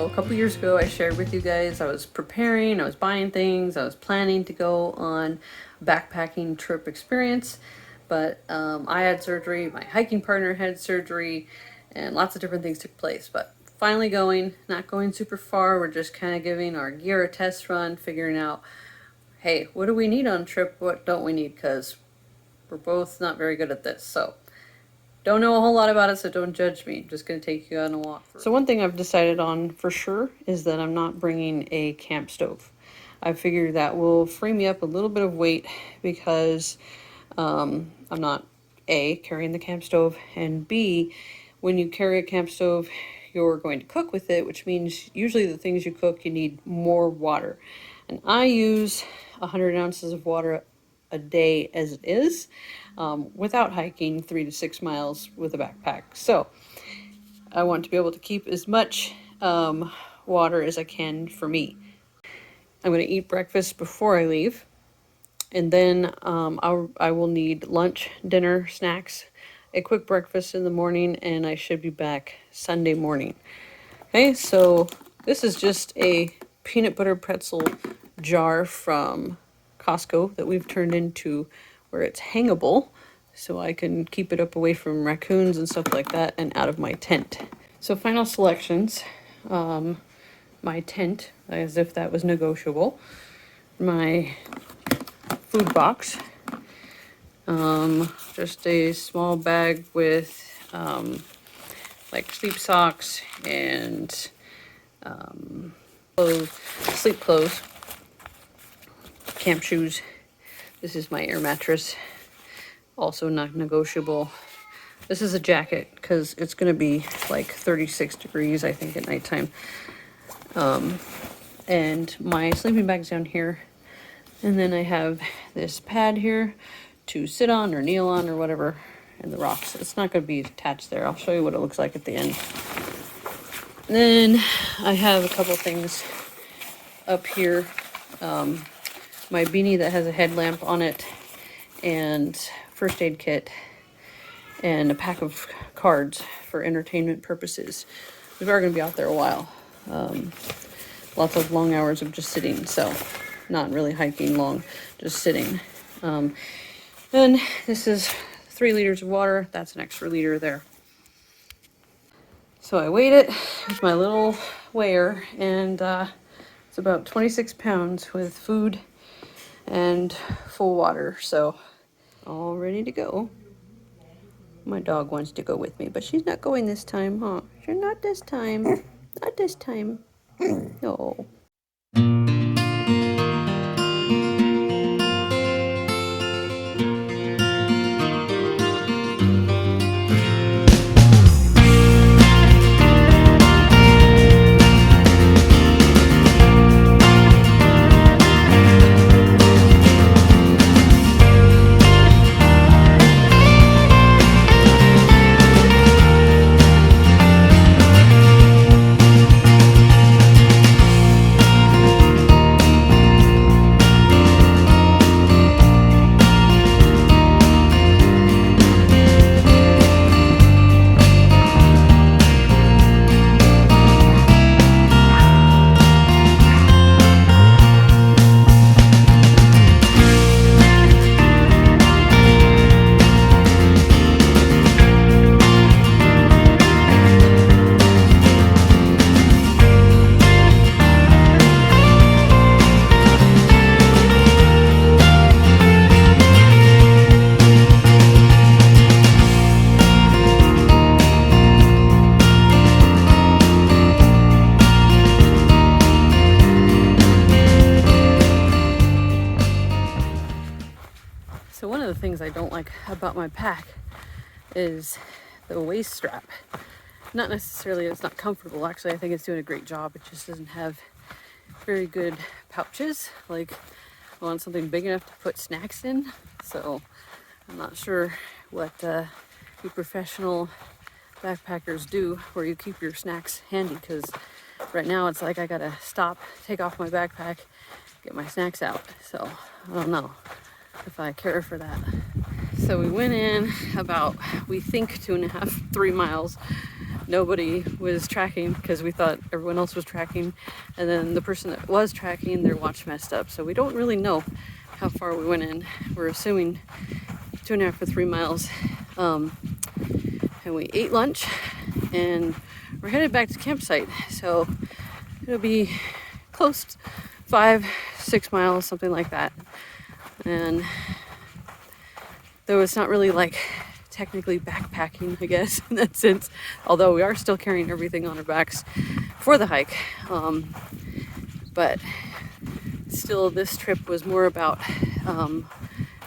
So a couple years ago, I shared with you guys, I was preparing, I was buying things, I was planning to go on a backpacking trip experience, but I had surgery, my hiking partner had surgery, and lots of different things took place. But finally going, not going super far, we're just kind of giving our gear a test run, figuring out, hey, what do we need on a trip, what don't we need, because we're both not very good at this. So don't know a whole lot about it, so don't judge me. I'm just going to take you on a walk. So one thing I've decided on for sure is that I'm not bringing a camp stove. I figured that will free me up a little bit of weight because I'm not A, carrying the camp stove, and B, when you carry a camp stove, you're going to cook with it, which means usually the things you cook, you need more water. And I use 100 ounces of water a day as it is, without hiking 3 to 6 miles with a backpack. So I want to be able to keep as much water as I can for me. I'm going to eat breakfast before I leave, and then I will need lunch, dinner, snacks, a quick breakfast in the morning, and I should be back Sunday morning. Okay, so this is just a peanut butter pretzel jar from Costco that we've turned into where it's hangable, so I can keep it up away from raccoons and stuff like that and out of my tent. So final selections, my tent, as if that was negotiable, my food box, just a small bag with like sleep socks and clothes, sleep clothes, camp shoes. This is my air mattress, also not negotiable. This is a jacket because it's going to be like 36 degrees, I think, at nighttime. And my sleeping bag's down here. And then I have this pad here to sit on or kneel on or whatever, and the rocks. It's not going to be attached there. I'll show you what it looks like at the end. And then I have a couple things up here. My beanie that has a headlamp on it, and first aid kit, and a pack of cards for entertainment purposes. We are going to be out there a while. Lots of long hours of just sitting, so not really hiking long, just sitting. Then this is 3 liters of water. That's an extra liter there. So I weighed it with my little weigher, and it's about 26 pounds with food and full water. So all ready to go. My dog wants to go with me, but she's not going this time, huh? She's not this time. Not this time. No. So one of the things I don't like about my pack is the waist strap. Not necessarily it's not comfortable. Actually, I think it's doing a great job. It just doesn't have very good pouches. Like, I want something big enough to put snacks in. So I'm not sure what you professional backpackers do where you keep your snacks handy, because right now it's like I gotta stop, take off my backpack, get my snacks out. So I don't know if I care for that. So we went in about, we think 2.5, 3 miles nobody was tracking because we thought everyone else was tracking, and then the person that was tracking, their watch messed up. So we don't really know how far we went in. We're assuming 2.5 or 3 miles. And we ate lunch and we're headed back to the campsite. So it'll be close to 5-6 miles, something like that. And though it's not really like technically backpacking, I guess, in that sense, although we are still carrying everything on our backs for the hike. But still, this trip was more about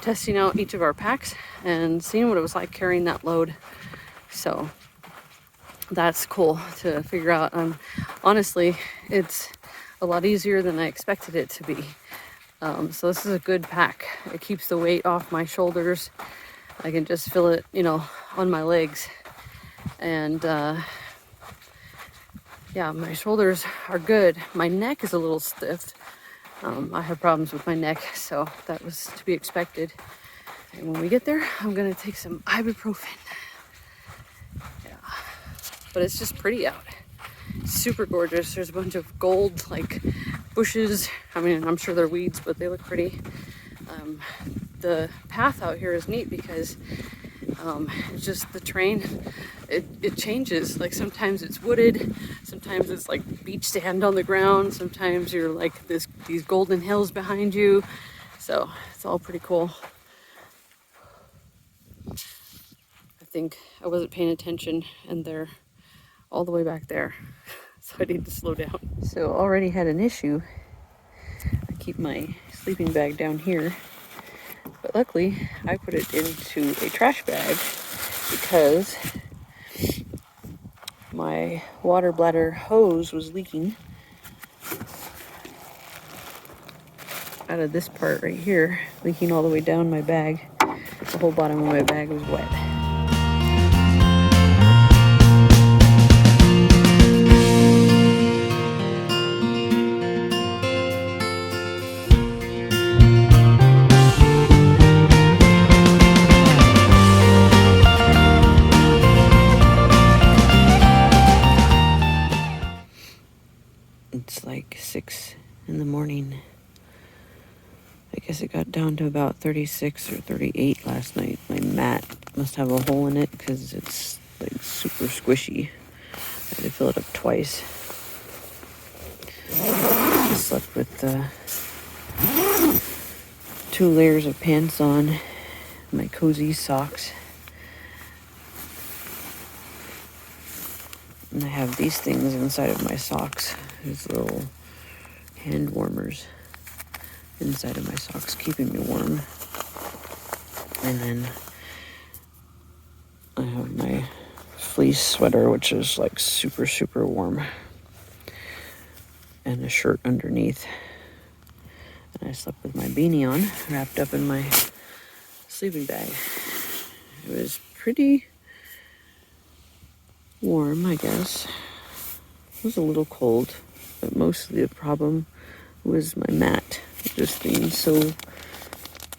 testing out each of our packs and seeing what it was like carrying that load. So that's cool to figure out. Honestly, it's a lot easier than I expected it to be. So this is a good pack. It keeps the weight off my shoulders. I can just feel it, on my legs. And yeah, my shoulders are good. My neck is a little stiff. I have problems with my neck, so that was to be expected. And when we get there, I'm gonna take some ibuprofen. Yeah, but it's just pretty out. Super gorgeous. There's a bunch of gold, like, bushes. I mean, I'm sure they're weeds, but they look pretty. The path out here is neat because it's just the terrain, it changes. Like, sometimes it's wooded, sometimes it's like beach sand on the ground, sometimes you're like these golden hills behind you. So it's all pretty cool. I think I wasn't paying attention and they're all the way back there. So I need to slow down. So already had an issue. I keep my sleeping bag down here, but luckily I put it into a trash bag because my water bladder hose was leaking out of this part right here, leaking all the way down my bag. The whole bottom of my bag was wet. It's like 6 in the morning. I guess it got down to about 36 or 38 last night. My mat must have a hole in it because it's like super squishy. I had to fill it up twice. I slept with 2 layers of pants on, my cozy socks. And I have these things inside of my socks, these little hand warmers inside of my socks, keeping me warm. And then I have my fleece sweater, which is like super, super warm, and a shirt underneath. And I slept with my beanie on, wrapped up in my sleeping bag. It was pretty warm, I guess. It was a little cold, but mostly the problem was my mat just being so,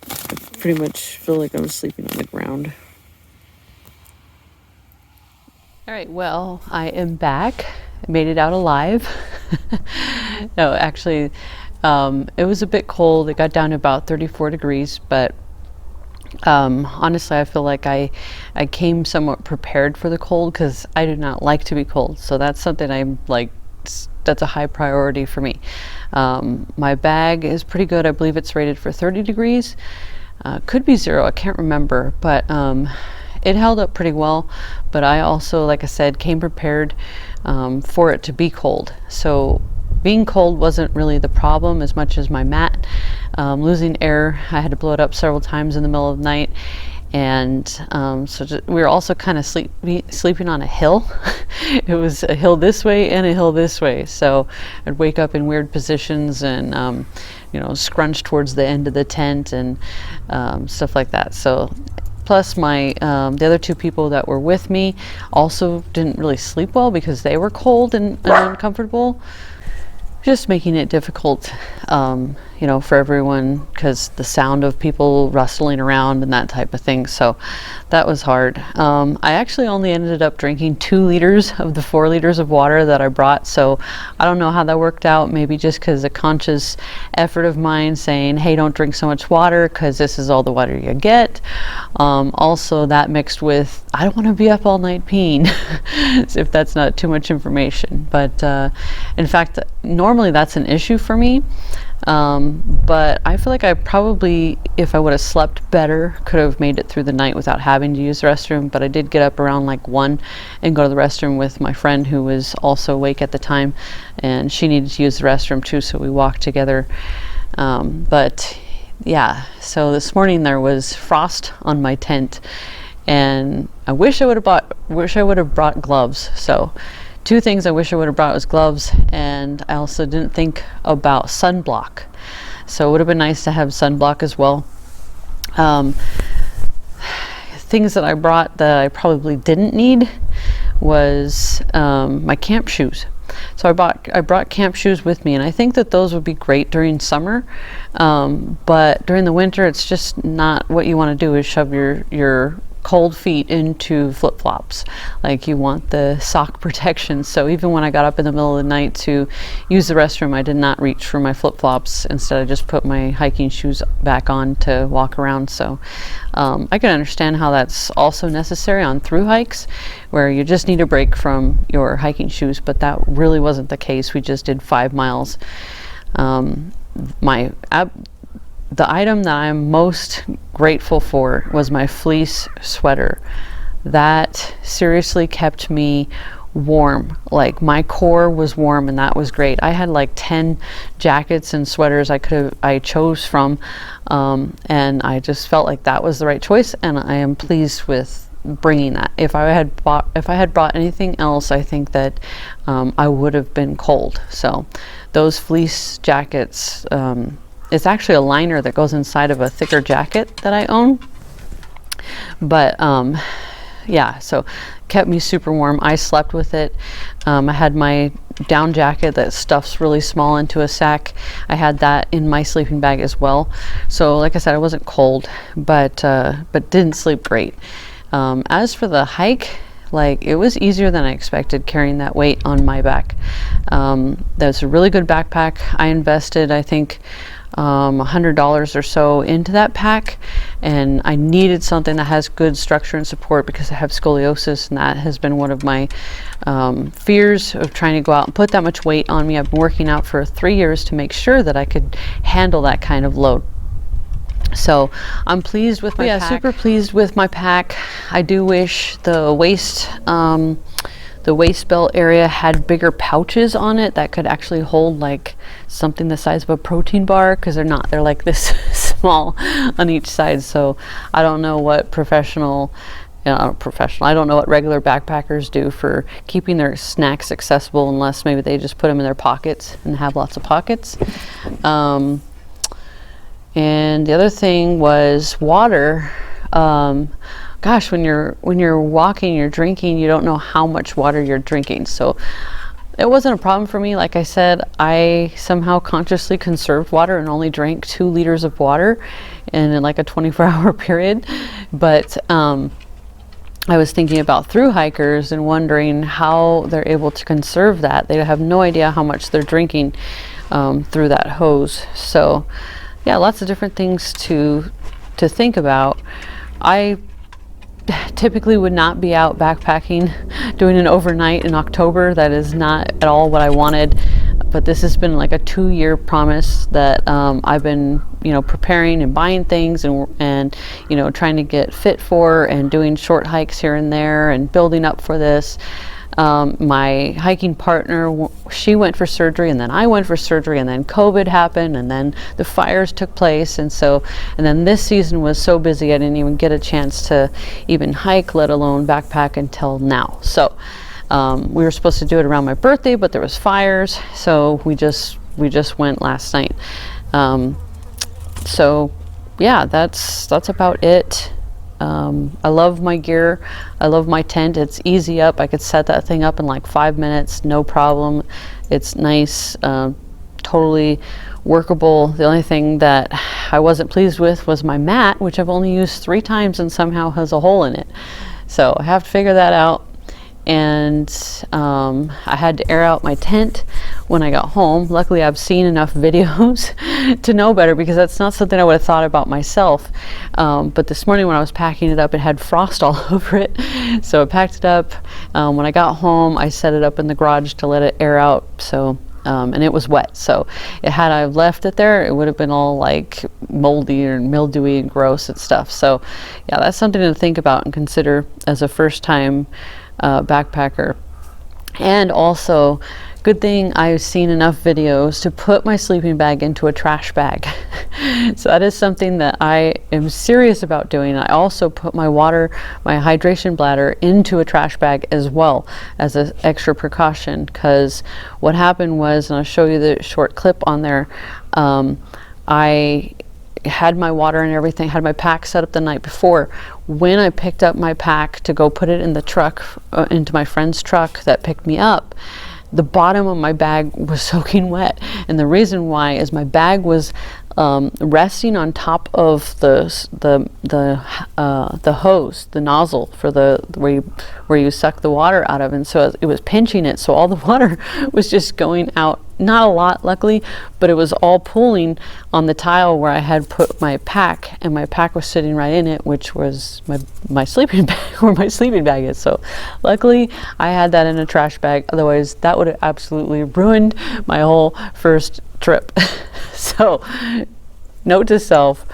I pretty much feel like I was sleeping on the ground. All right, well, I am back. I made it out alive. No, actually, it was a bit cold. It got down to about 34 degrees, but honestly, I feel like I came somewhat prepared for the cold because I do not like to be cold. So that's something I'm like, that's a high priority for me. My bag is pretty good. I believe it's rated for 30 degrees. Could be 0, I can't remember, but it held up pretty well. But I also, like I said, came prepared for it to be cold. So being cold wasn't really the problem as much as my mat. Losing air, I had to blow it up several times in the middle of the night. And we were also kind of sleeping on a hill. It was a hill this way and a hill this way. So I'd wake up in weird positions and, scrunch towards the end of the tent and stuff like that. So plus the other 2 people that were with me also didn't really sleep well because they were cold and uncomfortable. Just making it difficult, for everyone, because the sound of people rustling around and that type of thing. So that was hard. I actually only ended up drinking 2 liters of the 4 liters of water that I brought. So I don't know how that worked out. Maybe just because a conscious effort of mine saying, hey, don't drink so much water because this is all the water you get. Also, that mixed with, I don't want to be up all night peeing, if that's not too much information. But in fact, normally that's an issue for me. But I feel like I probably, if I would have slept better, could have made it through the night without having to use the restroom. But I did get up around like 1 and go to the restroom with my friend who was also awake at the time, and she needed to use the restroom too, so we walked together. But yeah, so this morning there was frost on my tent, and I wish I would have brought gloves. So 2 things I wish I would have brought was gloves, and I also didn't think about sunblock. So it would have been nice to have sunblock as well. Things that I brought that I probably didn't need was my camp shoes. So I brought camp shoes with me, and I think that those would be great during summer. But during the winter, it's just not what you want to do, is shove your cold feet into flip-flops. Like, you want the sock protection. So even when I got up in the middle of the night to use the restroom, I did not reach for my flip-flops. Instead, I just put my hiking shoes back on to walk around. So I can understand how that's also necessary on through hikes where you just need a break from your hiking shoes, but that really wasn't the case. We just did 5 miles. The item that I'm most grateful for was my fleece sweater. That seriously kept me warm. Like, my core was warm, and that was great. I had like 10 jackets and sweaters I chose from, and I just felt like that was the right choice, and I am pleased with bringing that. If I had brought anything else, I think that I would have been cold. So those fleece jackets, it's actually a liner that goes inside of a thicker jacket that I own. But yeah, so kept me super warm. I slept with it. I had my down jacket that stuffs really small into a sack. I had that in my sleeping bag as well. So like I said, I wasn't cold, but didn't sleep great. As for the hike, like, it was easier than I expected carrying that weight on my back. That's a really good backpack. I invested, I think, $100 or so into that pack, and I needed something that has good structure and support because I have scoliosis, and that has been one of my fears of trying to go out and put that much weight on me. I've been working out for 3 years to make sure that I could handle that kind of load. So I'm pleased with my pack. Super pleased with my pack. I do wish the waist belt area had bigger pouches on it that could actually hold like something the size of a protein bar, because they're not. They're like this small on each side. So I don't know what I don't know what regular backpackers do for keeping their snacks accessible, unless maybe they just put them in their pockets and have lots of pockets. And the other thing was water. Gosh, when you're walking, you're drinking, you don't know how much water you're drinking. So it wasn't a problem for me. Like I said, I somehow consciously conserved water and only drank 2 liters of water in like a 24-hour period. But I was thinking about through hikers and wondering how they're able to conserve that. They have no idea how much they're drinking through that hose. So yeah, lots of different things to think about. I typically would not be out backpacking doing an overnight in October. That is not at all what I wanted, but this has been like a 2-year promise that I've been preparing and buying things and trying to get fit for, and doing short hikes here and there and building up for this. My hiking partner, she went for surgery, and then I went for surgery, and then COVID happened, and then the fires took place, and then this season was so busy I didn't even get a chance to even hike, let alone backpack, until now. So we were supposed to do it around my birthday, but there was fires, so we just went last night. So yeah, that's about it. I love my gear. I love my tent. It's easy up. I could set that thing up in like 5 minutes, no problem. It's nice, totally workable. The only thing that I wasn't pleased with was my mat, which I've only used 3 times and somehow has a hole in it. So I have to figure that out. And I had to air out my tent when I got home. Luckily, I've seen enough videos to know better, because that's not something I would have thought about myself. But this morning when I was packing it up, it had frost all over it. So I packed it up. When I got home, I set it up in the garage to let it air out. So and it was wet. So had I left it there, it would have been all like moldy or mildewy and gross and stuff. So yeah, that's something to think about and consider as a first time backpacker. And also, good thing I've seen enough videos to put my sleeping bag into a trash bag. So that is something that I am serious about doing. I also put my hydration bladder into a trash bag as well, as an extra precaution, because what happened was, and I'll show you the short clip on there, I had my water and everything, had my pack set up the night before. When I picked up my pack to go put it in the truck, into my friend's truck that picked me up, the bottom of my bag was soaking wet. And the reason why is my bag was resting on top of the hose, the nozzle for where you suck the water out of, and so it was pinching it, so all the water was just going out. Not a lot, luckily, but it was all pooling on the tile where I had put my pack, and my pack was sitting right in it, which was my sleeping bag, where my sleeping bag is. So luckily I had that in a trash bag, otherwise that would have absolutely ruined my whole first trip. So note to self,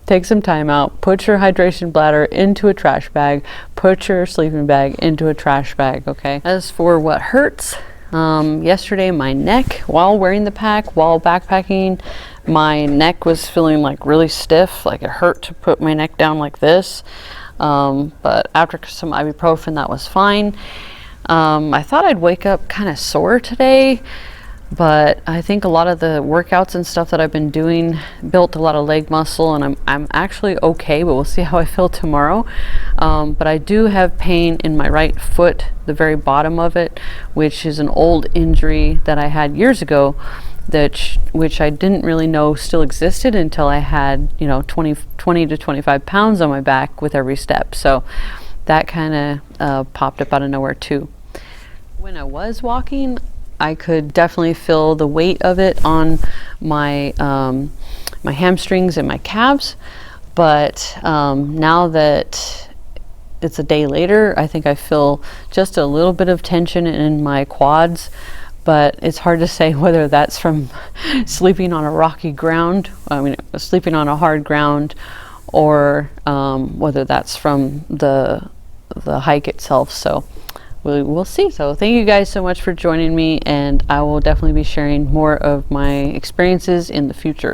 take some time out, put your hydration bladder into a trash bag, put your sleeping bag into a trash bag, okay? As for what hurts, yesterday my neck, while wearing the pack, while backpacking, my neck was feeling like really stiff, like it hurt to put my neck down like this. But after some ibuprofen, that was fine. I thought I'd wake up kind of sore today, but I think a lot of the workouts and stuff that I've been doing built a lot of leg muscle, and I'm actually okay, but we'll see how I feel tomorrow. But I do have pain in my right foot, the very bottom of it, which is an old injury that I had years ago, which I didn't really know still existed until I had 20 to 25 pounds on my back with every step. So that kind of popped up out of nowhere too. When I was walking, I could definitely feel the weight of it on my my hamstrings and my calves, but now that it's a day later, I think I feel just a little bit of tension in my quads, but it's hard to say whether that's from sleeping on a rocky ground, sleeping on a hard ground, or whether that's from the hike itself. So we'll see. So thank you guys so much for joining me, and I will definitely be sharing more of my experiences in the future.